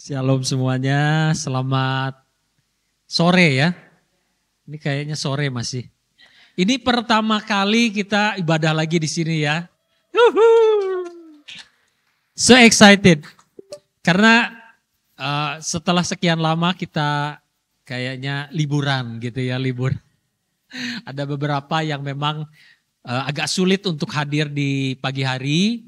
Shalom semuanya, selamat sore ya. Ini kayaknya sore masih. Ini pertama kali kita ibadah lagi di sini ya. Yuhuu. So excited. Karena setelah sekian lama kita kayaknya liburan gitu ya, libur. Ada beberapa yang memang agak sulit untuk hadir di pagi hari.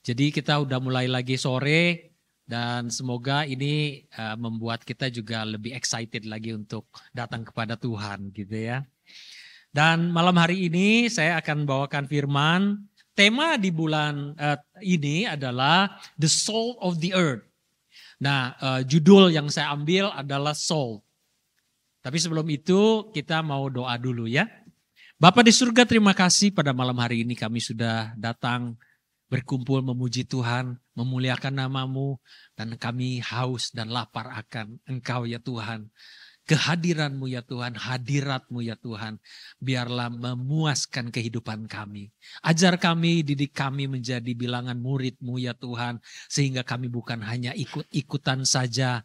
Jadi kita udah mulai lagi sore. Dan semoga ini membuat kita juga lebih excited lagi untuk datang kepada Tuhan gitu ya. Dan malam hari ini saya akan bawakan firman. Tema di bulan ini adalah The Soul of the Earth. Nah judul yang saya ambil adalah Soul. Tapi sebelum itu kita mau doa dulu ya. Bapa di surga, terima kasih pada malam hari ini kami sudah datang berkumpul memuji Tuhan, memuliakan nama-Mu, dan kami haus dan lapar akan Engkau ya Tuhan. Kehadiran-Mu ya Tuhan, hadirat-Mu ya Tuhan, biarlah memuaskan kehidupan kami. Ajar kami, didik kami menjadi bilangan murid-Mu ya Tuhan, sehingga kami bukan hanya ikut-ikutan saja,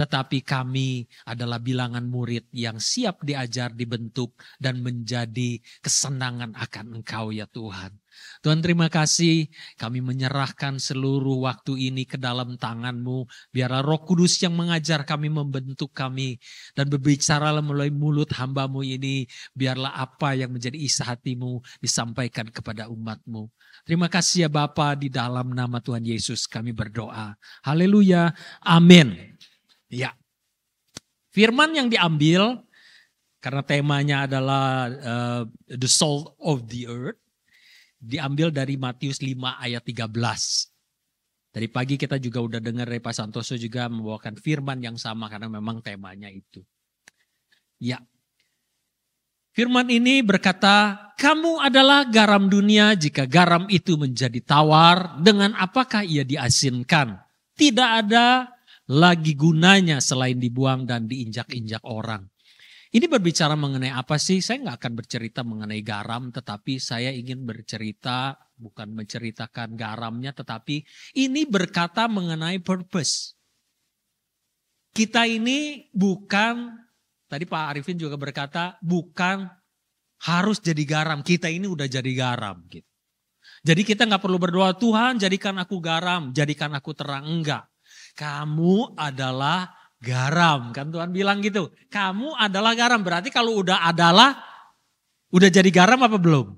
tetapi kami adalah bilangan murid yang siap diajar, dibentuk, dan menjadi kesenangan akan Engkau ya Tuhan. Tuhan terima kasih, kami menyerahkan seluruh waktu ini ke dalam tangan-Mu. Biarlah Roh Kudus yang mengajar kami, membentuk kami, dan berbicaralah melalui mulut hamba-Mu ini. Biarlah apa yang menjadi isi hati-Mu disampaikan kepada umat-Mu. Terima kasih ya Bapa, di dalam nama Tuhan Yesus kami berdoa. Haleluya, amin. Ya, firman yang diambil karena temanya adalah the soul of the earth, diambil dari Matius 5 ayat 13. Dari pagi kita juga udah dengar dari Pak Santoso juga membawakan firman yang sama karena memang temanya itu. Ya, firman ini berkata, kamu adalah garam dunia, jika garam itu menjadi tawar, dengan apakah ia diasinkan? Tidak ada lagi gunanya selain dibuang dan diinjak-injak orang. Ini berbicara mengenai apa sih? Saya nggak akan bercerita mengenai garam, tetapi saya ingin bercerita, bukan menceritakan garamnya, tetapi ini berkata mengenai purpose. Kita ini bukan, tadi Pak Arifin juga berkata, bukan harus jadi garam. Kita ini udah jadi garam. Gitu. Jadi kita nggak perlu berdoa, Tuhan jadikan aku garam, jadikan aku terang. Enggak. Kamu adalah garam, kan Tuhan bilang gitu. Kamu adalah garam, berarti kalau udah jadi garam apa belum?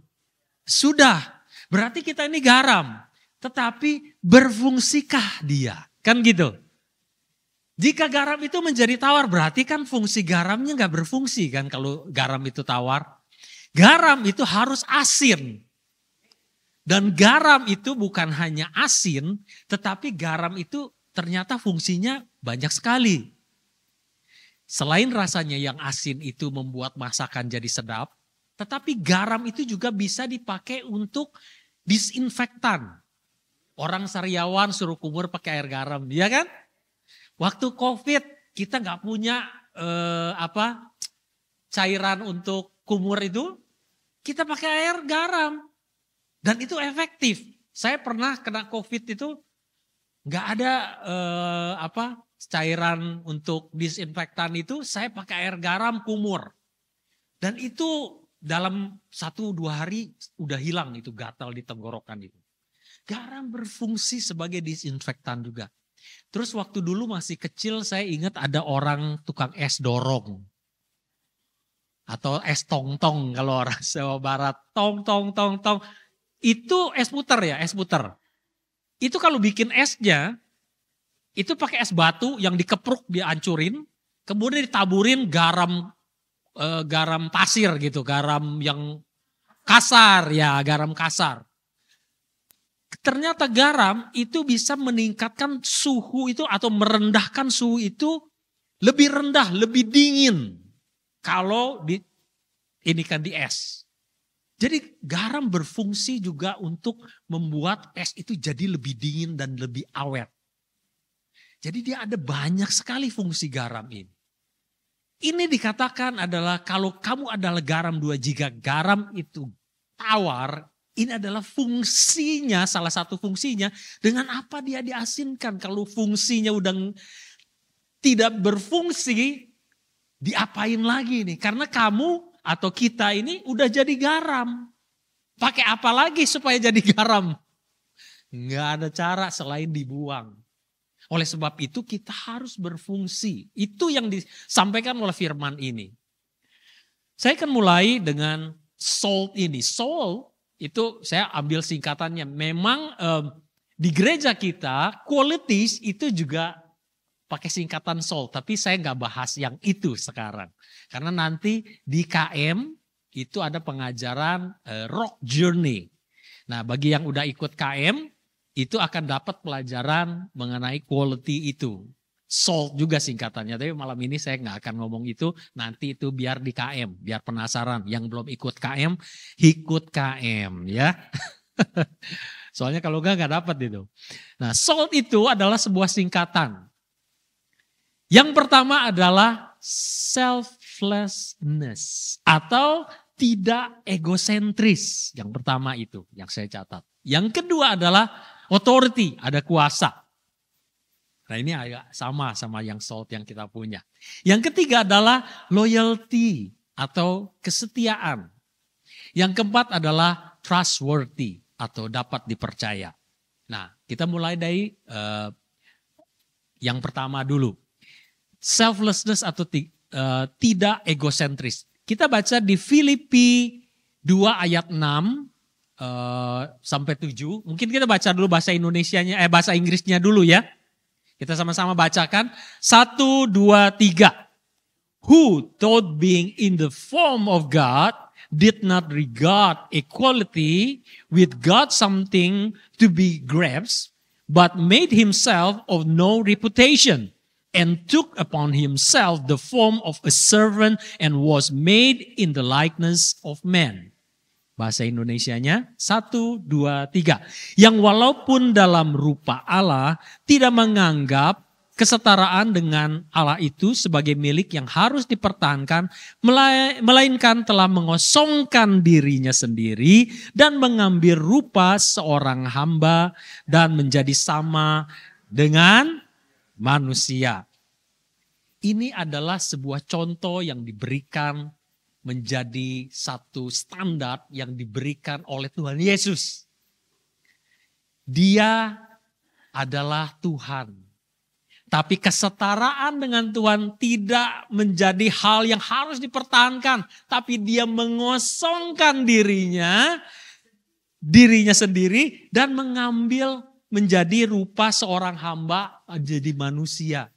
Sudah, berarti kita ini garam. Tetapi berfungsikah dia? Kan gitu. Jika garam itu menjadi tawar, berarti kan fungsi garamnya gak berfungsi kan kalau garam itu tawar. Garam itu harus asin. Dan garam itu bukan hanya asin, tetapi garam itu ternyata fungsinya banyak sekali. Selain rasanya yang asin itu membuat masakan jadi sedap, tetapi garam itu juga bisa dipakai untuk disinfektan. Orang sariawan suruh kumur pakai air garam, ya kan? Waktu COVID kita nggak punya cairan untuk kumur itu, kita pakai air garam dan itu efektif. Saya pernah kena COVID itu. Nggak ada cairan untuk disinfektan itu, saya pakai air garam kumur. Dan itu dalam 1-2 hari udah hilang itu gatal di tenggorokan itu. Garam berfungsi sebagai disinfektan juga. Terus waktu dulu masih kecil saya ingat ada orang tukang es dorong. Atau es tong-tong kalau orang Jawa Barat. Tong. Itu es puter ya, es puter. Itu kalau bikin esnya, itu pakai es batu yang dikepruk, dihancurin, kemudian ditaburin garam pasir gitu, garam yang kasar ya, garam kasar. Ternyata garam itu bisa meningkatkan suhu itu atau merendahkan suhu itu lebih rendah, lebih dingin kalau di es. Jadi garam berfungsi juga untuk membuat es itu jadi lebih dingin dan lebih awet. Jadi dia ada banyak sekali fungsi garam ini. Ini dikatakan adalah kalau kamu adalah garam dua, jika garam itu tawar, ini adalah fungsinya, salah satu fungsinya dengan apa dia diasinkan. Kalau fungsinya udah tidak berfungsi, diapain lagi nih? Karena kamu atau kita ini udah jadi garam. Pakai apa lagi supaya jadi garam? Nggak ada cara selain dibuang. Oleh sebab itu kita harus berfungsi. Itu yang disampaikan oleh firman ini. Saya akan mulai dengan salt ini. Salt itu saya ambil singkatannya. Memang di gereja kita qualities itu juga pakai singkatan salt. Tapi saya nggak bahas yang itu sekarang. Karena nanti di KM itu ada pengajaran rock journey. Nah bagi yang udah ikut KM itu akan dapat pelajaran mengenai quality itu. Salt juga singkatannya, tapi malam ini saya nggak akan ngomong itu, nanti itu biar di KM, biar penasaran. Yang belum ikut KM, ikut KM ya. Soalnya kalau nggak dapat itu. Nah salt itu adalah sebuah singkatan. Yang pertama adalah selflessness atau tidak egosentris. Yang pertama itu yang saya catat. Yang kedua adalah authority, ada kuasa. Nah ini agak sama yang salt yang kita punya. Yang ketiga adalah loyalty atau kesetiaan. Yang keempat adalah trustworthy atau dapat dipercaya. Nah kita mulai dari yang pertama dulu. Selflessness atau tidak egosentris. Kita baca di Filipi 2 ayat 6 sampai 7. Mungkin kita baca dulu bahasa bahasa Inggrisnya dulu ya. Kita sama-sama bacakan. 1, 2, 3. Who thought being in the form of God did not regard equality with God something to be grasped, but made himself of no reputation, and took upon himself the form of a servant and was made in the likeness of man. Bahasa Indonesianya 1, 2, 3. Yang walaupun dalam rupa Allah tidak menganggap kesetaraan dengan Allah itu sebagai milik yang harus dipertahankan, melainkan telah mengosongkan dirinya sendiri dan mengambil rupa seorang hamba dan menjadi sama dengan manusia. Ini adalah sebuah contoh yang diberikan menjadi satu standar yang diberikan oleh Tuhan Yesus. Dia adalah Tuhan. Tapi kesetaraan dengan Tuhan tidak menjadi hal yang harus dipertahankan. Tapi dia mengosongkan dirinya sendiri dan mengambil menjadi rupa seorang hamba jadi manusia.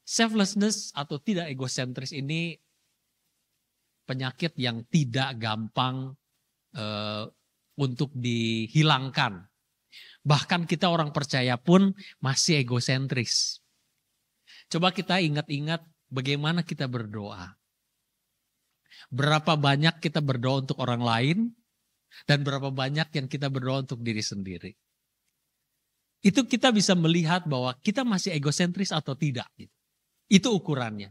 Selflessness atau tidak egosentris ini penyakit yang tidak gampang untuk dihilangkan. Bahkan kita orang percaya pun masih egosentris. Coba kita ingat-ingat bagaimana kita berdoa. Berapa banyak kita berdoa untuk orang lain dan berapa banyak yang kita berdoa untuk diri sendiri. Itu kita bisa melihat bahwa kita masih egosentris atau tidak. Itu ukurannya.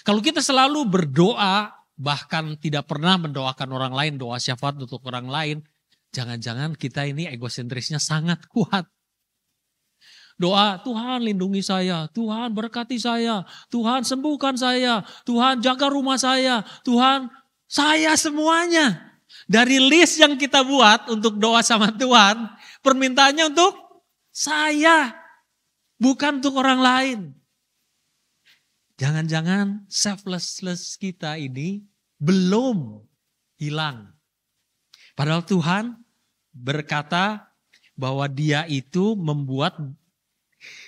Kalau kita selalu berdoa, bahkan tidak pernah mendoakan orang lain, doa syafaat untuk orang lain, jangan-jangan kita ini egosentrisnya sangat kuat. Doa, Tuhan lindungi saya, Tuhan berkati saya, Tuhan sembuhkan saya, Tuhan jaga rumah saya, Tuhan saya semuanya. Dari list yang kita buat untuk doa sama Tuhan, permintaannya untuk saya, bukan untuk orang lain. Jangan-jangan selflessness kita ini belum hilang. Padahal Tuhan berkata bahwa dia itu membuat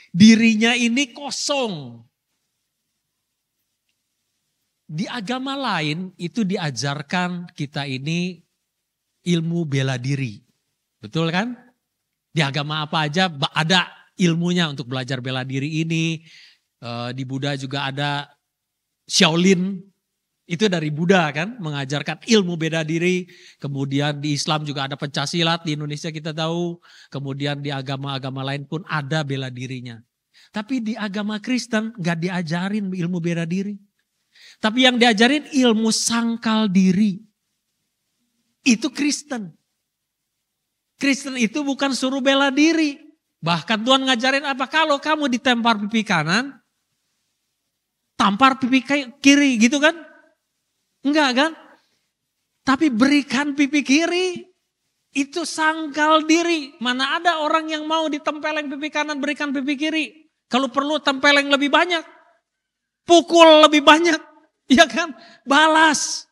dirinya ini kosong. Di agama lain itu diajarkan kita ini ilmu bela diri. Betul kan? Di agama apa aja ada ilmunya untuk belajar bela diri ini. Di Buddha juga ada Shaolin, itu dari Buddha kan, mengajarkan ilmu bela diri. Kemudian di Islam juga ada pencaksilat, di Indonesia kita tahu. Kemudian di agama-agama lain pun ada bela dirinya. Tapi di agama Kristen gak diajarin ilmu bela diri. Tapi yang diajarin ilmu sangkal diri. Itu Kristen. Kristen itu bukan suruh bela diri. Bahkan Tuhan ngajarin apa? Kalau kamu ditampar pipi kanan, tampar pipi kiri gitu kan? Enggak kan? Tapi berikan pipi kiri. Itu sangkal diri. Mana ada orang yang mau ditempeleng pipi kanan, berikan pipi kiri. Kalau perlu tempeleng lebih banyak. Pukul lebih banyak. Ya kan? Balas.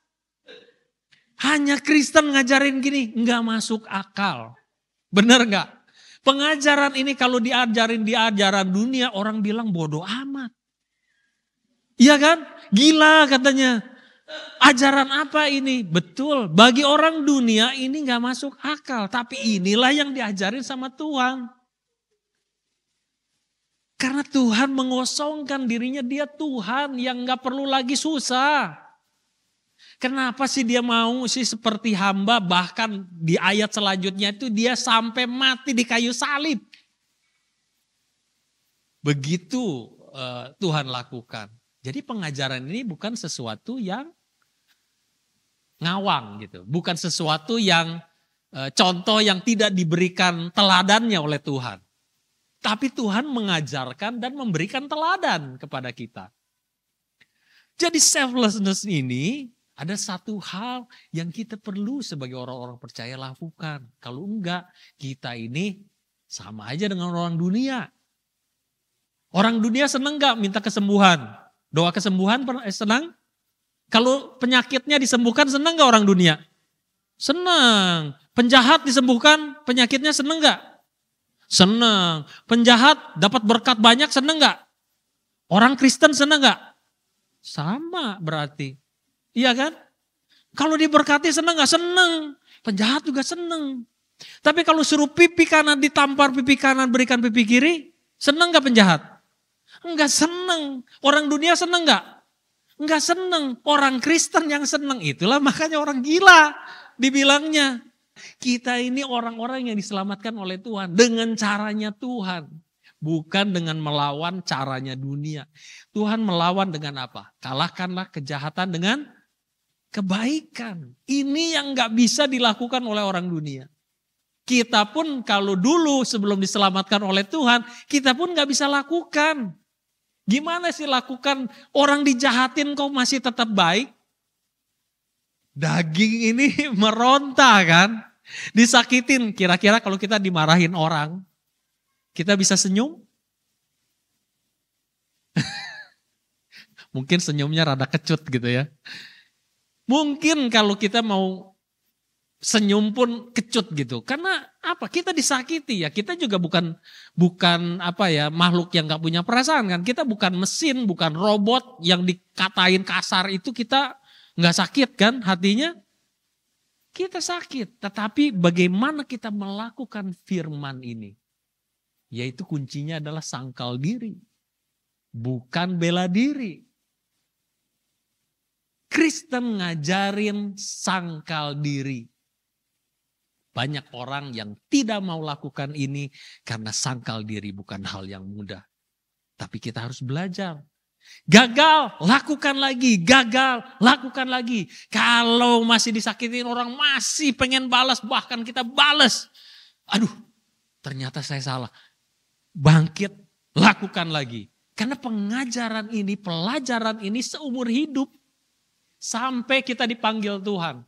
Hanya Kristen ngajarin gini, enggak masuk akal. Benar enggak? Pengajaran ini kalau diajarin di ajaran dunia, orang bilang bodoh amat. Iya kan? Gila katanya. Ajaran apa ini? Betul, bagi orang dunia ini gak masuk akal. Tapi inilah yang diajarin sama Tuhan. Karena Tuhan mengosongkan dirinya, dia Tuhan yang gak perlu lagi susah. Kenapa sih dia mau sih seperti hamba, bahkan di ayat selanjutnya itu dia sampai mati di kayu salib. Begitu Tuhan lakukan. Jadi pengajaran ini bukan sesuatu yang ngawang gitu. Bukan sesuatu yang contoh yang tidak diberikan teladannya oleh Tuhan. Tapi Tuhan mengajarkan dan memberikan teladan kepada kita. Jadi selflessness ini ada satu hal yang kita perlu sebagai orang-orang percaya lakukan. Kalau enggak, kita ini sama aja dengan orang dunia. Orang dunia senang enggak minta kesembuhan? Doa kesembuhan senang? Kalau penyakitnya disembuhkan senang enggak orang dunia? Senang. Penjahat disembuhkan penyakitnya senang enggak? Senang. Penjahat dapat berkat banyak senang enggak? Orang Kristen senang enggak? Sama berarti. Iya kan? Kalau diberkati senang gak? Senang. Penjahat juga senang. Tapi kalau suruh pipi kanan ditampar pipi kanan berikan pipi kiri, senang gak penjahat? Enggak senang. Orang dunia senang gak? Enggak senang. Orang Kristen yang senang. Itulah makanya orang gila dibilangnya. Kita ini orang-orang yang diselamatkan oleh Tuhan. Dengan caranya Tuhan. Bukan dengan melawan caranya dunia. Tuhan melawan dengan apa? Kalahkanlah kejahatan dengan kebaikan. Ini yang gak bisa dilakukan oleh orang dunia. Kita pun kalau dulu sebelum diselamatkan oleh Tuhan, kita pun gak bisa lakukan. Gimana sih lakukan orang dijahatin kok masih tetap baik? Daging ini meronta kan? Disakitin, kira-kira kalau kita dimarahin orang, kita bisa senyum? Mungkin senyumnya rada kecut gitu ya. Mungkin kalau kita mau senyum pun kecut gitu. Karena apa? Kita disakiti ya. Kita juga bukan apa ya, makhluk yang gak punya perasaan kan. Kita bukan mesin, bukan robot yang dikatain kasar itu kita gak sakit kan hatinya. Kita sakit. Tetapi bagaimana kita melakukan firman ini? Yaitu kuncinya adalah sangkal diri. Bukan bela diri. Kristen ngajarin sangkal diri. Banyak orang yang tidak mau lakukan ini karena sangkal diri bukan hal yang mudah. Tapi kita harus belajar. Gagal, lakukan lagi. Gagal, lakukan lagi. Kalau masih disakitin orang masih pengen balas, bahkan kita balas. Aduh, ternyata saya salah. Bangkit, lakukan lagi. Karena pengajaran ini, pelajaran ini seumur hidup. Sampai kita dipanggil Tuhan.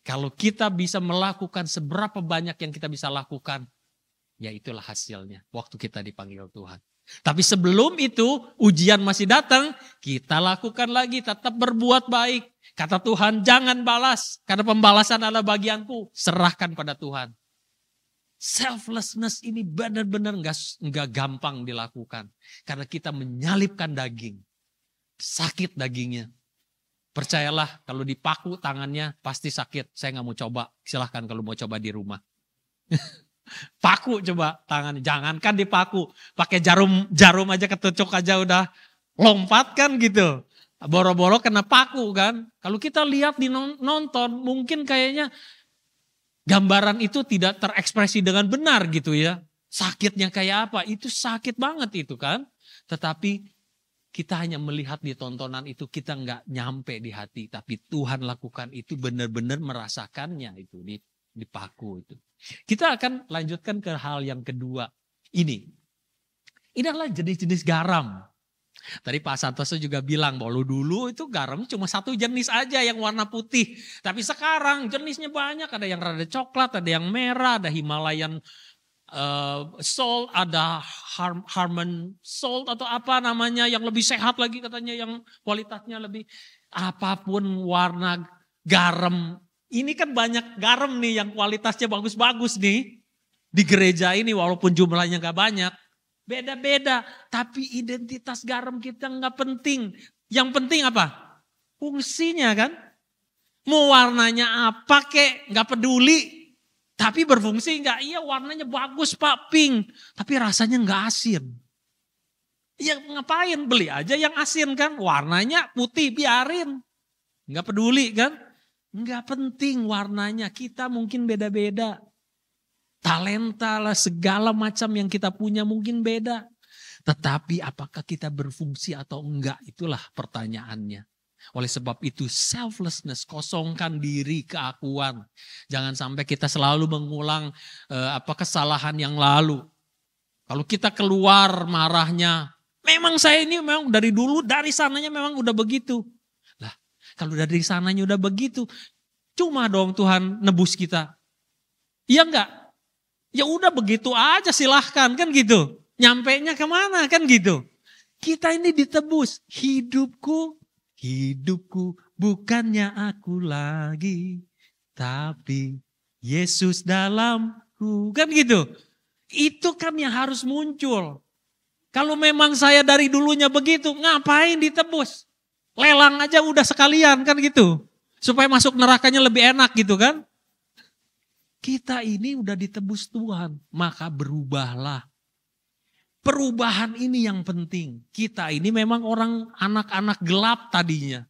Kalau kita bisa melakukan seberapa banyak yang kita bisa lakukan, ya itulah hasilnya waktu kita dipanggil Tuhan. Tapi sebelum itu ujian masih datang, kita lakukan lagi, tetap berbuat baik. Kata Tuhan, jangan balas, karena pembalasan adalah bagianku, serahkan pada Tuhan. Selflessness ini benar-benar enggak gampang dilakukan. Karena kita menyalipkan daging, sakit dagingnya. Percayalah kalau dipaku tangannya pasti sakit. Saya gak mau coba. Silahkan kalau mau coba di rumah. Paku coba tangannya. Jangankan dipaku. Pakai jarum aja ketucuk aja udah lompat kan gitu. Boro-boro kena paku kan. Kalau kita lihat di nonton mungkin kayaknya gambaran itu tidak terekspresi dengan benar gitu ya. Sakitnya kayak apa? Itu sakit banget itu kan. Tetapi kita hanya melihat di tontonan itu, kita nggak nyampe di hati. Tapi Tuhan lakukan itu benar-benar merasakannya itu di paku itu. Kita akan lanjutkan ke hal yang kedua. Ini adalah jenis-jenis garam. Tadi Pak Santoso juga bilang bahwa dulu itu garam cuma satu jenis aja yang warna putih. Tapi sekarang jenisnya banyak, ada yang rada coklat, ada yang merah, ada Himalayan salt, ada Harmon salt atau apa namanya yang lebih sehat lagi katanya, yang kualitasnya lebih, apapun warna garam. Ini kan banyak garam nih yang kualitasnya bagus-bagus nih di gereja ini walaupun jumlahnya gak banyak. Beda-beda, tapi identitas garam kita nggak penting. Yang penting apa? Fungsinya kan. Mau warnanya apa kek, nggak peduli. Tapi berfungsi nggak? Iya warnanya bagus Pak, pink. Tapi rasanya nggak asin. Ya ngapain, beli aja yang asin kan. Warnanya putih, biarin. Nggak peduli kan. Nggak penting warnanya, kita mungkin beda-beda. Talenta lah, segala macam yang kita punya mungkin beda. Tetapi apakah kita berfungsi atau enggak, itulah pertanyaannya. Oleh sebab itu selflessness, kosongkan diri, keakuan. Jangan sampai kita selalu mengulang kesalahan yang lalu. Kalau kita keluar marahnya, memang saya ini memang dari dulu, dari sananya memang udah begitu. Lah, kalau dari sananya udah begitu, cuma dong Tuhan nebus kita. Iya enggak? Ya udah begitu aja silahkan kan gitu. Nyampainya kemana kan gitu. Kita ini ditebus. Hidupku bukannya aku lagi. Tapi Yesus dalamku. Kan gitu. Itu kan yang harus muncul. Kalau memang saya dari dulunya begitu, ngapain ditebus? Lelang aja udah sekalian kan gitu. Supaya masuk nerakanya lebih enak gitu kan. Kita ini udah ditebus Tuhan, maka berubahlah. Perubahan ini yang penting. Kita ini memang orang anak-anak gelap tadinya.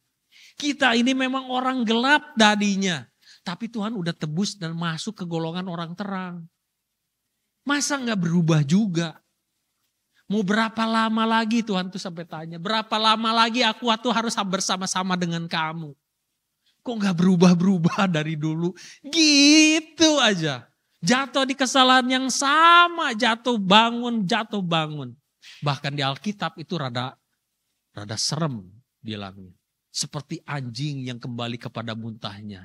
Kita ini memang orang gelap tadinya. Tapi Tuhan udah tebus dan masuk ke golongan orang terang. Masa gak berubah juga? Mau berapa lama lagi Tuhan tuh sampai tanya. Berapa lama lagi aku tuh harus bersama-sama dengan kamu. Kok gak berubah-berubah dari dulu? Gitu aja. Jatuh di kesalahan yang sama. Jatuh bangun. Bahkan di Alkitab itu rada serem bilangnya. Seperti anjing yang kembali kepada muntahnya.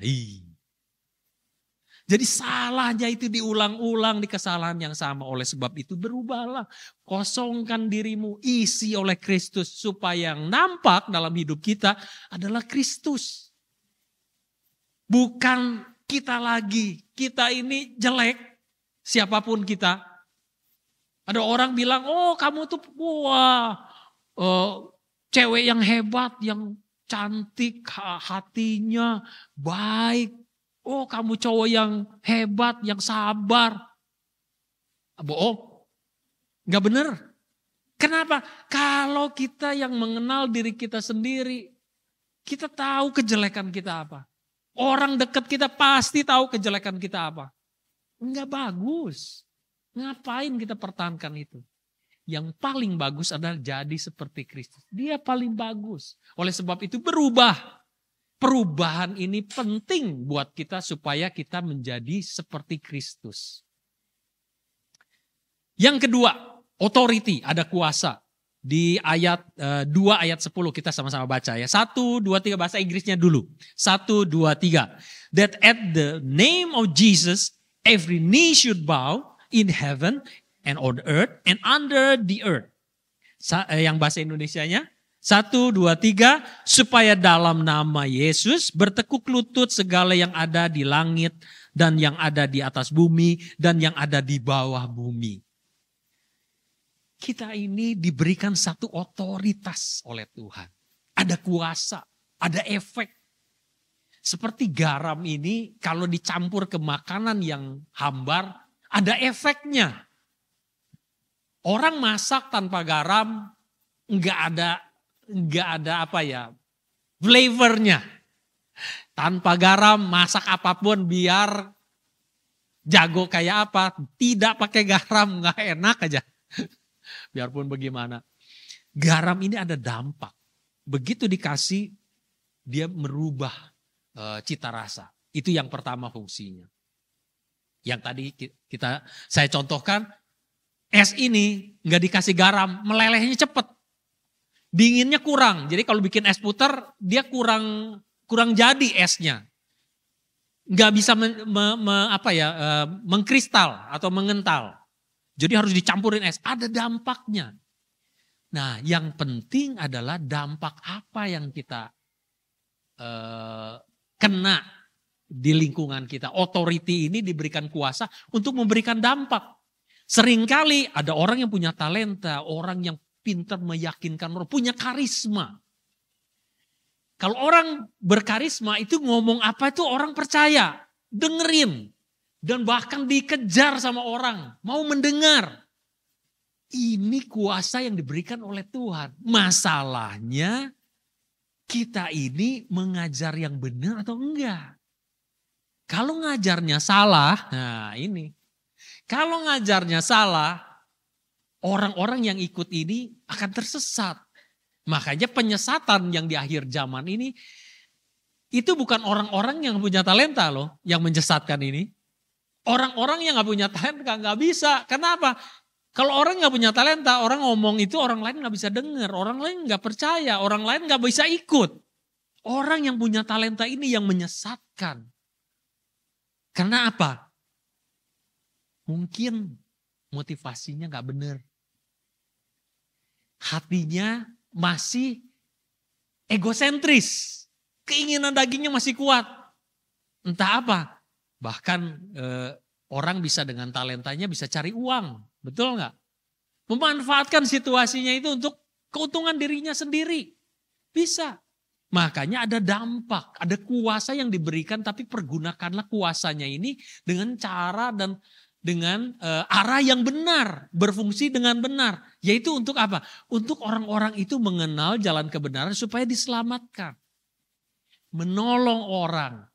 Jadi salahnya itu diulang-ulang di kesalahan yang sama. Oleh sebab itu berubahlah. Kosongkan dirimu. Isi oleh Kristus. Supaya yang nampak dalam hidup kita adalah Kristus. Bukan kita lagi. Kita ini jelek. Siapapun kita. Ada orang bilang, oh kamu tuh cewek yang hebat, yang cantik, hatinya baik. Oh kamu cowok yang hebat, yang sabar. Bohong. Gak bener. Kenapa? Kalau kita yang mengenal diri kita sendiri, kita tahu kejelekan kita apa. Orang dekat kita pasti tahu kejelekan kita apa. Enggak bagus. Ngapain kita pertahankan itu? Yang paling bagus adalah jadi seperti Kristus. Dia paling bagus. Oleh sebab itu berubah. Perubahan ini penting buat kita supaya kita menjadi seperti Kristus. Yang kedua, authority, ada kuasa. Di ayat 2 ayat 10 kita sama-sama baca ya. 1, 2, 3 bahasa Inggrisnya dulu. 1, 2, 3. That at the name of Jesus every knee should bow in heaven and on earth and under the earth. Yang bahasa Indonesianya 1, 2, 3. Supaya dalam nama Yesus bertekuk lutut segala yang ada di langit dan yang ada di atas bumi dan yang ada di bawah bumi. Kita ini diberikan satu otoritas oleh Tuhan. Ada kuasa, ada efek. Seperti garam ini kalau dicampur ke makanan yang hambar, ada efeknya. Orang masak tanpa garam, enggak ada flavornya. Tanpa garam masak apapun biar jago kayak apa, tidak pakai garam enggak enak aja. Biarpun bagaimana. Garam ini ada dampak. Begitu dikasih, dia merubah cita rasa. Itu yang pertama fungsinya. Yang tadi saya contohkan, es ini nggak dikasih garam, melelehnya cepet. Dinginnya kurang. Jadi kalau bikin es puter, dia kurang jadi esnya. Nggak bisa mengkristal atau mengental. Jadi harus dicampurin es. Ada dampaknya. Nah, yang penting adalah dampak apa yang kita kena di lingkungan kita. Authority ini diberikan kuasa untuk memberikan dampak. Seringkali ada orang yang punya talenta, orang yang pintar meyakinkan orang, punya karisma. Kalau orang berkarisma itu ngomong apa itu orang percaya, dengerin. Dan bahkan dikejar sama orang, mau mendengar. Ini kuasa yang diberikan oleh Tuhan. Masalahnya kita ini mengajar yang benar atau enggak. Kalau ngajarnya salah, nah ini. Kalau ngajarnya salah, orang-orang yang ikut ini akan tersesat. Makanya penyesatan yang di akhir zaman ini, itu bukan orang-orang yang punya talenta loh, yang menyesatkan ini. Orang-orang yang gak punya talenta gak bisa. Kenapa? Kalau orang gak punya talenta, orang ngomong itu orang lain gak bisa dengar. Orang lain gak percaya, orang lain gak bisa ikut. Orang yang punya talenta ini yang menyesatkan. Karena apa? Mungkin motivasinya gak benar. Hatinya masih egosentris. Keinginan dagingnya masih kuat. Entah apa. Bahkan orang bisa dengan talentanya bisa cari uang. Betul nggak? Memanfaatkan situasinya itu untuk keuntungan dirinya sendiri. Bisa. Makanya ada dampak, ada kuasa yang diberikan tapi pergunakanlah kuasanya ini dengan cara dan dengan arah yang benar. Berfungsi dengan benar. Yaitu untuk apa? Untuk orang-orang itu mengenal jalan kebenaran supaya diselamatkan. Menolong orang.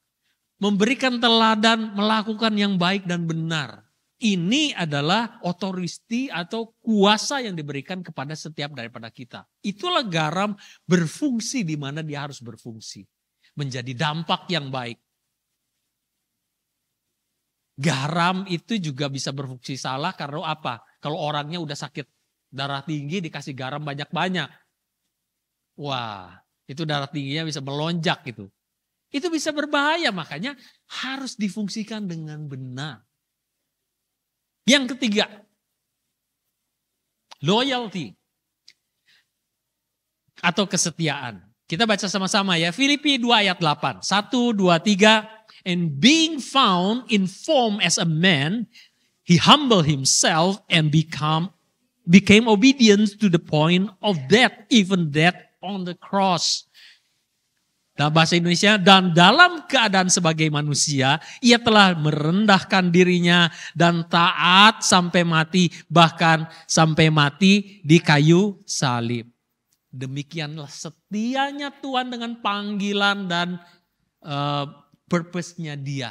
Memberikan teladan, melakukan yang baik dan benar. Ini adalah otoristi atau kuasa yang diberikan kepada setiap daripada kita. Itulah garam berfungsi di mana dia harus berfungsi. Menjadi dampak yang baik. Garam itu juga bisa berfungsi salah karena apa? Kalau orangnya udah sakit darah tinggi dikasih garam banyak-banyak. Wah, itu darah tingginya bisa melonjak gitu. Itu bisa berbahaya, makanya harus difungsikan dengan benar. Yang ketiga, loyalty atau kesetiaan. Kita baca sama-sama ya, Filipi 2 ayat 8. 1, 2, 3. And being found in form as a man, he humbled himself and became obedient to the point of death, even death on the cross. Dalam bahasa Indonesia, dan dalam keadaan sebagai manusia, ia telah merendahkan dirinya dan taat sampai mati, bahkan sampai mati di kayu salib. Demikianlah setianya Tuhan dengan panggilan dan purpose-nya dia.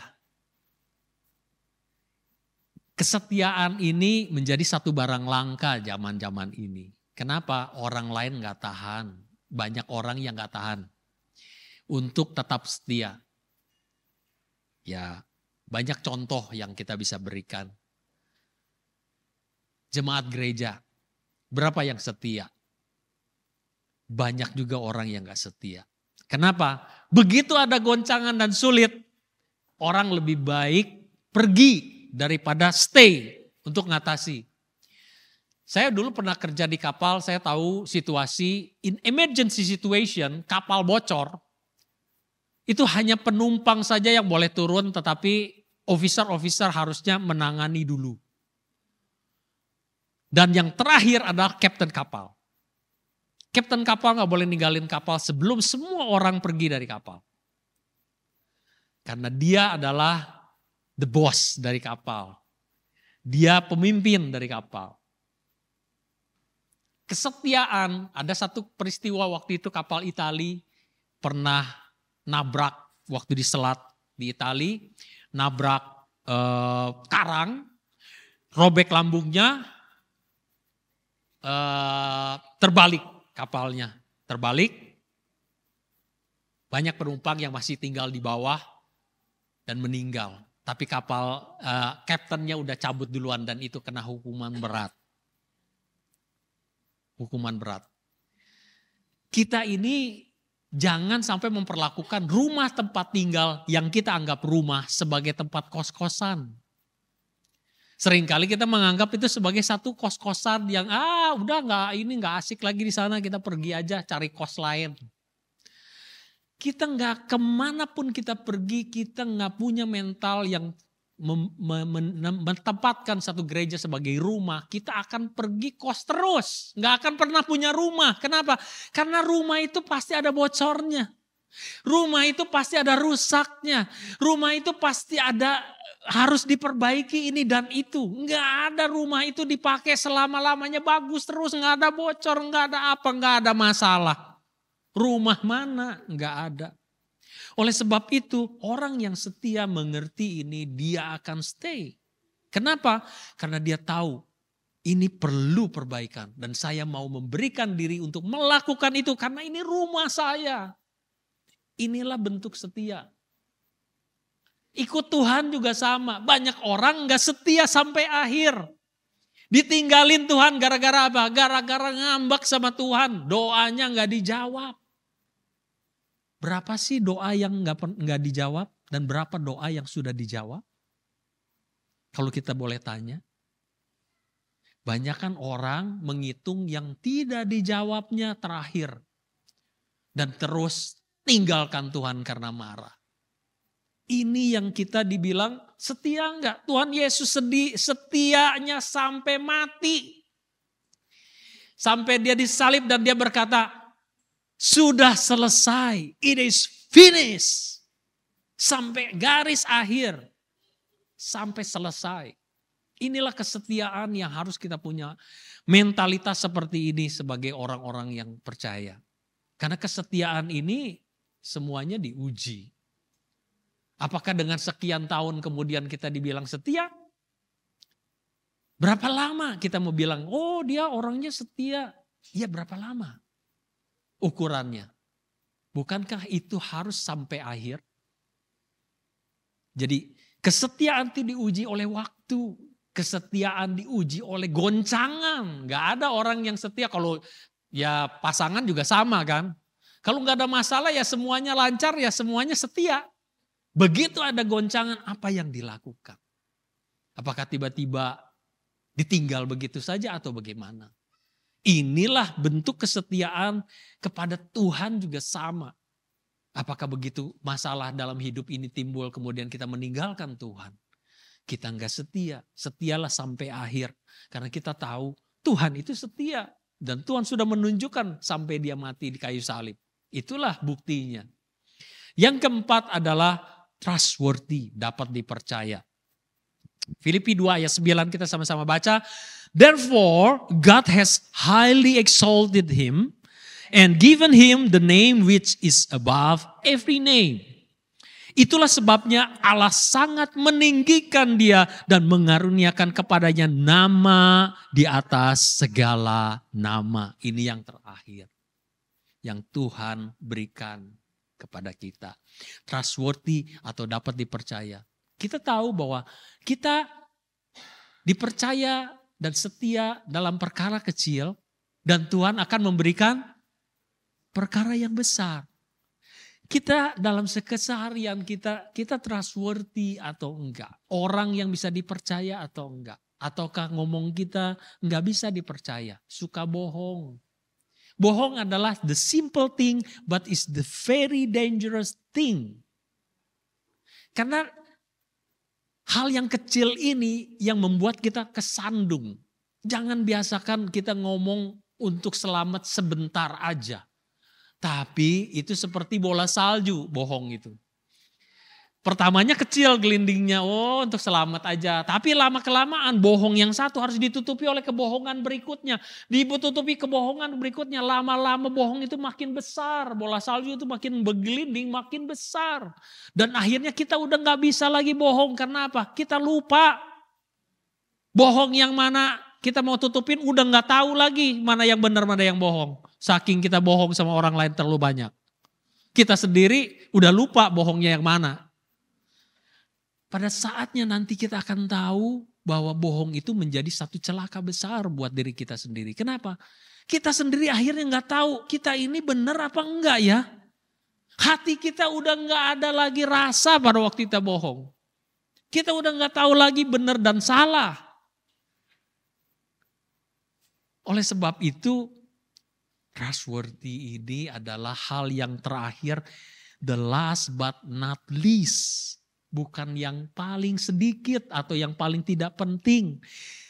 Kesetiaan ini menjadi satu barang langka zaman-zaman ini. Kenapa? Orang lain gak tahan. Banyak orang yang gak tahan. Untuk tetap setia. Ya, banyak contoh yang kita bisa berikan. Jemaat gereja, berapa yang setia? Banyak juga orang yang gak setia. Kenapa? Begitu ada goncangan dan sulit, orang lebih baik pergi daripada stay untuk ngatasi. Saya dulu pernah kerja di kapal, saya tahu situasi, in emergency situation, kapal bocor, itu hanya penumpang saja yang boleh turun, tetapi officer harusnya menangani dulu. Dan yang terakhir adalah kapten kapal. Kapten kapal gak boleh ninggalin kapal sebelum semua orang pergi dari kapal. Karena dia adalah the boss dari kapal. Dia pemimpin dari kapal. Kesetiaan, ada satu peristiwa waktu itu kapal Itali pernah nabrak waktu di selat di Itali, nabrak karang, robek lambungnya, terbalik kapalnya, terbalik. Banyak penumpang yang masih tinggal di bawah dan meninggal. Tapi kapal kaptennya udah cabut duluan dan itu kena hukuman berat. hukuman berat. Kita ini jangan sampai memperlakukan rumah tempat tinggal yang kita anggap rumah sebagai tempat kos-kosan. Seringkali kita menganggap itu sebagai satu kos-kosan yang udah nggak asik lagi di sana, kita pergi aja cari kos lain. Kita nggak kemanapun kita pergi, kita nggak punya mental yang menempatkan satu gereja sebagai rumah. Kita akan pergi kos terus, nggak akan pernah punya rumah. Kenapa? Karena rumah itu pasti ada bocornya. Rumah itu pasti ada rusaknya. Rumah itu pasti ada harus diperbaiki ini dan itu. Nggak ada rumah itu dipakai selama-lamanya bagus terus, nggak ada bocor, nggak ada apa, nggak ada masalah. Rumah mana? Nggak ada. Oleh sebab itu orang yang setia mengerti ini, dia akan stay. Kenapa? Karena dia tahu ini perlu perbaikan dan saya mau memberikan diri untuk melakukan itu karena ini rumah saya. Inilah bentuk setia. Ikut Tuhan juga sama. Banyak orang gak setia sampai akhir. Ditinggalin Tuhan gara-gara apa? Gara-gara ngambek sama Tuhan. Doanya gak dijawab. Berapa sih doa yang gak dijawab? Dan berapa doa yang sudah dijawab? Kalau kita boleh tanya. Banyakan orang menghitung yang tidak dijawabnya terakhir. Dan terus tinggalkan Tuhan karena marah. Ini yang kita dibilang setia enggak? Tuhan Yesus setianya sampai mati. Sampai dia disalib dan dia berkata, sudah selesai, it is finished. Sampai garis akhir, sampai selesai. Inilah kesetiaan yang harus kita punya. Mentalitas seperti ini sebagai orang-orang yang percaya. Karena kesetiaan ini semuanya diuji. Apakah dengan sekian tahun kemudian kita dibilang setia? Berapa lama kita mau bilang, oh dia orangnya setia. Ya berapa lama ukurannya? Bukankah itu harus sampai akhir? Jadi kesetiaan itu diuji oleh waktu. Kesetiaan diuji oleh goncangan. Gak ada orang yang setia kalau ya pasangan juga sama kan. Kalau gak ada masalah ya semuanya lancar, ya semuanya setia. Begitu ada goncangan, apa yang dilakukan? Apakah tiba-tiba ditinggal begitu saja atau bagaimana? Inilah bentuk kesetiaan kepada Tuhan juga sama. Apakah begitu masalah dalam hidup ini timbul kemudian kita meninggalkan Tuhan? Kita enggak setia, setialah sampai akhir. Karena kita tahu Tuhan itu setia. Dan Tuhan sudah menunjukkan sampai dia mati di kayu salib. Itulah buktinya. Yang keempat adalah trustworthy, dapat dipercaya. Filipi 2 ayat 9 kita sama-sama baca. Therefore God has highly exalted him and given him the name which is above every name. Itulah sebabnya Allah sangat meninggikan dia dan mengaruniakan kepadanya nama di atas segala nama. Ini yang terakhir yang Tuhan berikan kepada kita. Trustworthy atau dapat dipercaya. Kita tahu bahwa kita dipercaya dan setia dalam perkara kecil dan Tuhan akan memberikan perkara yang besar. Kita dalam keseharian kita trustworthy atau enggak? Orang yang bisa dipercaya atau enggak? Ataukah ngomong kita enggak bisa dipercaya? Suka bohong. Bohong adalah the simple thing but is the very dangerous thing. Karena hal yang kecil ini yang membuat kita kesandung. Jangan biasakan kita ngomong untuk selamat sebentar aja. Tapi itu seperti bola salju, bohong itu. Pertamanya kecil gelindingnya, oh untuk selamat aja. Tapi lama-kelamaan bohong yang satu harus ditutupi oleh kebohongan berikutnya. Ditutupi kebohongan berikutnya, lama-lama bohong itu makin besar. Bola salju itu makin bergelinding, makin besar. Dan akhirnya kita udah gak bisa lagi bohong, karena apa? Kita lupa. Bohong yang mana kita mau tutupin udah gak tahu lagi mana yang benar, mana yang bohong. Saking kita bohong sama orang lain terlalu banyak. Kita sendiri udah lupa bohongnya yang mana. Pada saatnya nanti kita akan tahu bahwa bohong itu menjadi satu celaka besar buat diri kita sendiri. Kenapa? Kita sendiri akhirnya nggak tahu kita ini benar apa enggak ya. Hati kita udah nggak ada lagi rasa pada waktu kita bohong. Kita udah nggak tahu lagi benar dan salah. Oleh sebab itu, trustworthy ini adalah hal yang terakhir, the last but not least. Bukan yang paling sedikit atau yang paling tidak penting.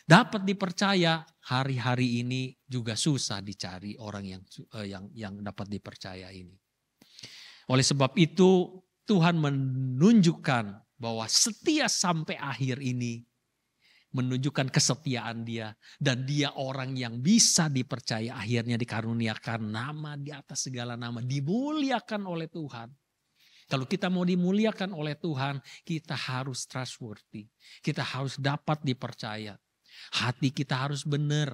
Dapat dipercaya, hari-hari ini juga susah dicari orang yang dapat dipercaya ini. Oleh sebab itu Tuhan menunjukkan bahwa setia sampai akhir ini. Menunjukkan kesetiaan dia. Dan dia orang yang bisa dipercaya, akhirnya dikaruniakan nama di atas segala nama. Dimuliakan oleh Tuhan. Kalau kita mau dimuliakan oleh Tuhan, kita harus trustworthy. Kita harus dapat dipercaya. Hati kita harus benar.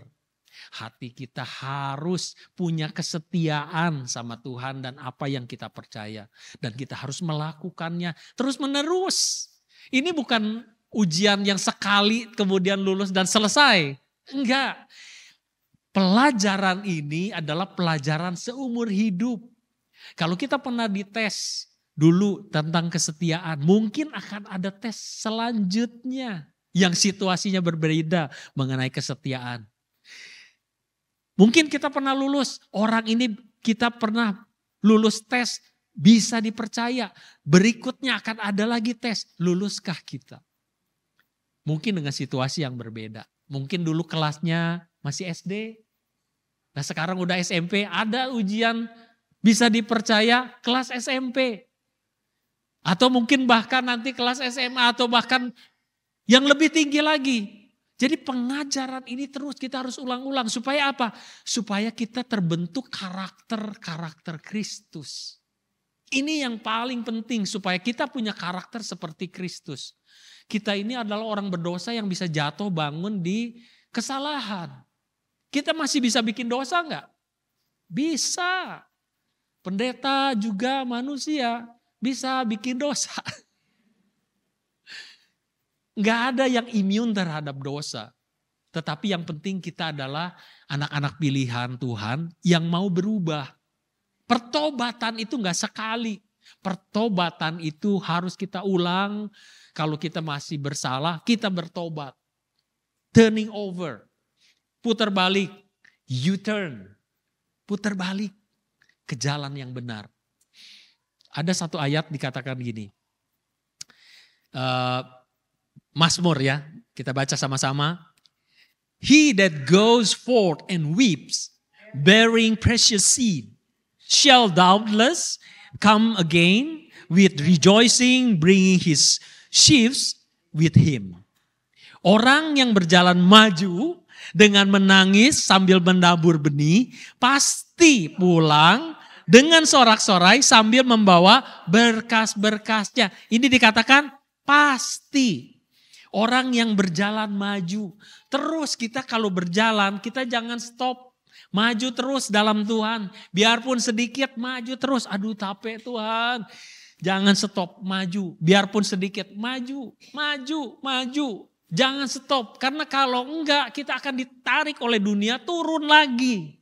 Hati kita harus punya kesetiaan sama Tuhan dan apa yang kita percaya. Dan kita harus melakukannya terus menerus. Ini bukan ujian yang sekali kemudian lulus dan selesai. Enggak. Pelajaran ini adalah pelajaran seumur hidup. Kalau kita pernah dites dulu tentang kesetiaan, mungkin akan ada tes selanjutnya yang situasinya berbeda mengenai kesetiaan. Mungkin kita pernah lulus, orang ini kita pernah lulus tes, bisa dipercaya. Berikutnya akan ada lagi tes, luluskah kita? Mungkin dengan situasi yang berbeda. Mungkin dulu kelasnya masih SD, nah sekarang udah SMP, ada ujian bisa dipercaya kelas SMP. Atau mungkin bahkan nanti kelas SMA atau bahkan yang lebih tinggi lagi. Jadi pengajaran ini terus kita harus ulang-ulang. Supaya apa? Supaya kita terbentuk karakter Kristus. Ini yang paling penting supaya kita punya karakter seperti Kristus. Kita ini adalah orang berdosa yang bisa jatuh bangun di kesalahan. Kita masih bisa bikin dosa enggak? Bisa. Pendeta juga manusia bisa bikin dosa. Enggak ada yang imun terhadap dosa. Tetapi yang penting kita adalah anak-anak pilihan Tuhan yang mau berubah. Pertobatan itu enggak sekali. Pertobatan itu harus kita ulang. Kalau kita masih bersalah, kita bertobat. Turning over. Putar balik. U-turn. Putar balik ke jalan yang benar. Ada satu ayat dikatakan gini. Mazmur ya, kita baca sama-sama. He that goes forth and weeps, bearing precious seed, shall doubtless come again with rejoicing, bringing his sheaves with him. Orang yang berjalan maju dengan menangis sambil menabur benih, pasti pulang dengan sorak-sorai sambil membawa berkas-berkasnya. Ini dikatakan pasti. Orang yang berjalan maju. Terus kita kalau berjalan, kita jangan stop. Maju terus dalam Tuhan. Biarpun sedikit, maju terus. Aduh capek Tuhan. Jangan stop, maju. Biarpun sedikit, maju. Jangan stop. Karena kalau enggak, kita akan ditarik oleh dunia, turun lagi.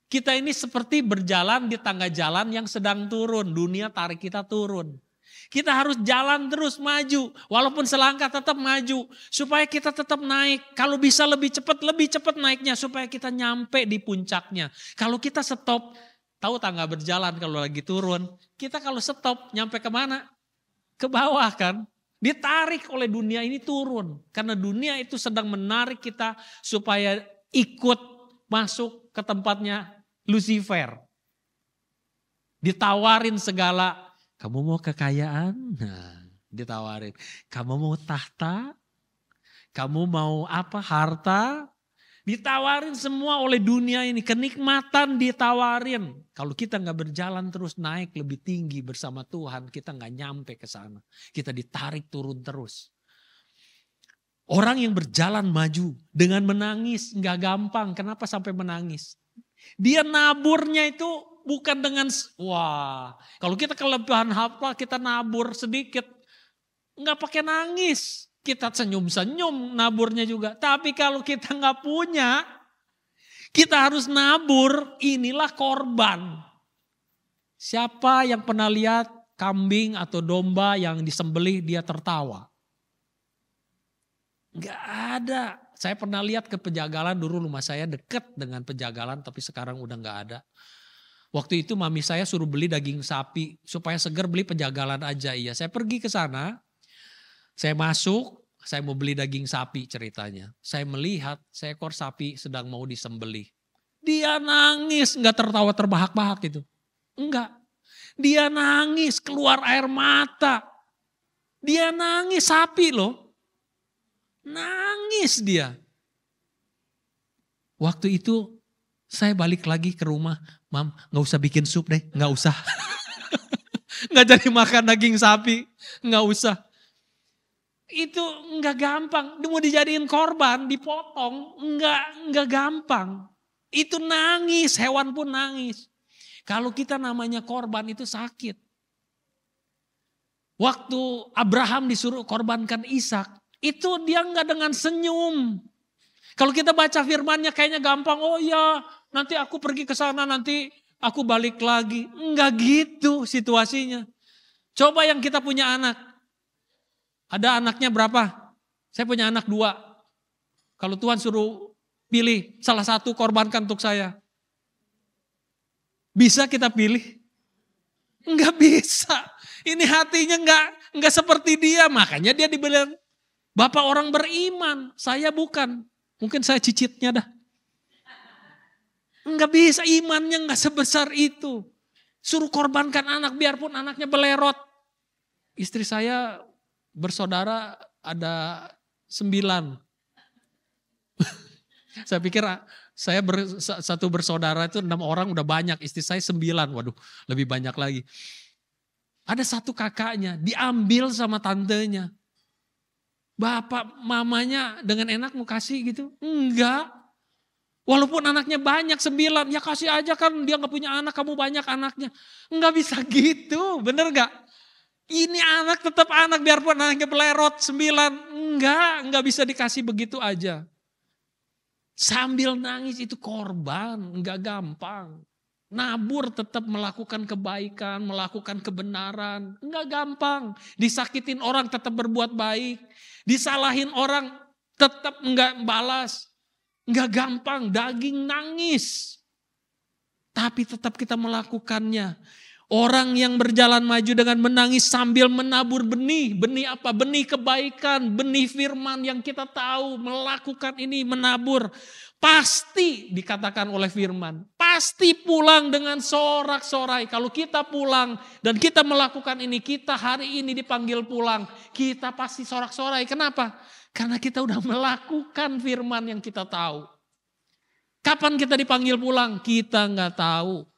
Kita ini seperti berjalan di tangga jalan yang sedang turun. Dunia tarik kita turun. Kita harus jalan terus maju. Walaupun selangkah tetap maju. Supaya kita tetap naik. Kalau bisa lebih cepat naiknya. Supaya kita nyampe di puncaknya. Kalau kita stop, tahu tangga berjalan kalau lagi turun. Kita kalau stop, nyampe kemana? Ke bawah kan. Ditarik oleh dunia ini turun. Karena dunia itu sedang menarik kita supaya ikut masuk ke tempatnya Lucifer. Ditawarin segala. Kamu mau kekayaan? Nah, ditawarin. Kamu mau tahta? Kamu mau apa? Harta? Ditawarin semua oleh dunia ini. Kenikmatan ditawarin. Kalau kita gak berjalan terus naik lebih tinggi bersama Tuhan, kita gak nyampe ke sana. Kita ditarik turun terus. Orang yang berjalan maju dengan menangis gak gampang. Kenapa sampai menangis? Dia naburnya itu bukan dengan, wah kalau kita kelebihan apa kita nabur sedikit. Nggak pakai nangis. Kita senyum-senyum naburnya juga. Tapi kalau kita nggak punya, Kita harus nabur, inilah korban. Siapa yang pernah lihat kambing atau domba yang disembelih dia tertawa? Enggak ada. Saya pernah lihat ke Pejagalan, dulu rumah saya dekat dengan Pejagalan tapi sekarang udah enggak ada. Waktu itu mami saya suruh beli daging sapi supaya seger, beli Pejagalan aja. Iya, saya pergi ke sana. Saya masuk, saya mau beli daging sapi ceritanya. Saya melihat seekor sapi sedang mau disembelih. Dia nangis, enggak tertawa terbahak-bahak gitu. Enggak. Dia nangis, keluar air mata. Dia nangis, sapi loh. Nangis dia. Waktu itu saya balik lagi ke rumah. Mam, gak usah bikin sup deh, gak usah. Gak jadi makan daging sapi, gak usah. Itu gak gampang. Mau dijadiin korban, dipotong, gak gampang. Itu nangis, hewan pun nangis. Kalau kita namanya korban itu sakit. Waktu Abraham disuruh korbankan Ishak, itu dia nggak dengan senyum. Kalau kita baca firmannya kayaknya gampang, oh ya nanti aku pergi ke sana, nanti aku balik lagi. Enggak gitu situasinya. Coba yang kita punya anak. Ada anaknya berapa? Saya punya anak 2. Kalau Tuhan suruh pilih salah satu korbankan untuk saya. Bisa kita pilih? Enggak bisa. Ini hatinya enggak seperti dia. Makanya dia dibilang Bapak orang beriman. Saya bukan. Mungkin saya cicitnya dah. Enggak bisa, imannya enggak sebesar itu. Suruh korbankan anak biarpun anaknya belerot. Istri saya bersaudara ada 9. Saya pikir saya satu bersaudara itu 6 orang udah banyak. Istri saya 9, waduh lebih banyak lagi. Ada satu kakaknya diambil sama tantenya. Bapak mamanya dengan enak mau kasih gitu? Enggak. Walaupun anaknya banyak 9, ya kasih aja kan dia gak punya anak, kamu banyak anaknya. Enggak bisa gitu, bener gak? Ini anak tetap anak biarpun anaknya belerot 9. Enggak bisa dikasih begitu aja. Sambil nangis itu korban, enggak gampang. Nabur tetap melakukan kebaikan, melakukan kebenaran. Enggak gampang. Disakitin orang tetap berbuat baik. Disalahin orang tetap enggak balas. Enggak gampang, daging nangis. Tapi tetap kita melakukannya. Orang yang berjalan maju dengan menangis sambil menabur benih. Benih apa? Benih kebaikan, benih firman yang kita tahu. Melakukan ini, menabur. Pasti dikatakan oleh firman. Pasti pulang dengan sorak-sorai. Kalau kita pulang dan kita melakukan ini, kita hari ini dipanggil pulang. Kita pasti sorak-sorai. Kenapa? Karena kita udah melakukan firman yang kita tahu. Kapan kita dipanggil pulang? Kita nggak tahu.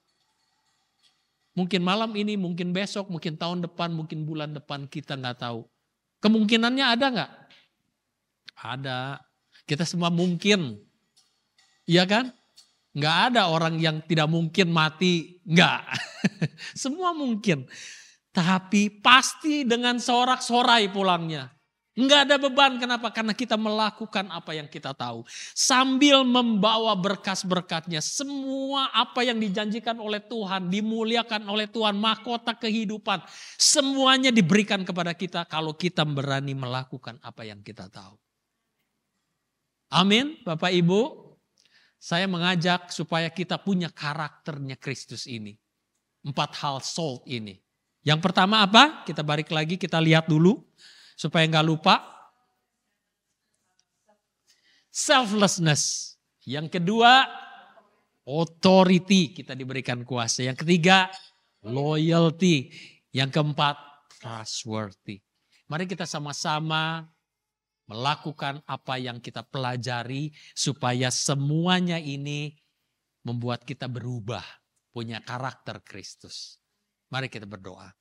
Mungkin malam ini, mungkin besok, mungkin tahun depan, mungkin bulan depan, kita nggak tahu. Kemungkinannya ada nggak? Ada. Kita semua mungkin. Iya kan? Nggak ada orang yang tidak mungkin mati. Nggak. Semua mungkin. Tapi pasti dengan sorak-sorai pulangnya. Nggak ada beban. Kenapa? Karena kita melakukan apa yang kita tahu. Sambil membawa berkas-berkatnya. Semua apa yang dijanjikan oleh Tuhan. Dimuliakan oleh Tuhan. Mahkota kehidupan. Semuanya diberikan kepada kita. Kalau kita berani melakukan apa yang kita tahu. Amin. Bapak Ibu. Saya mengajak supaya kita punya karakternya Kristus ini. 4 hal salt ini. Yang pertama apa? Kita balik lagi, kita lihat dulu. Supaya nggak lupa. Selflessness. Yang kedua, authority. Kita diberikan kuasa. Yang ketiga, loyalty. Yang keempat, trustworthy. Mari kita sama-sama melakukan apa yang kita pelajari supaya semuanya ini membuat kita berubah, punya karakter Kristus. Mari kita berdoa.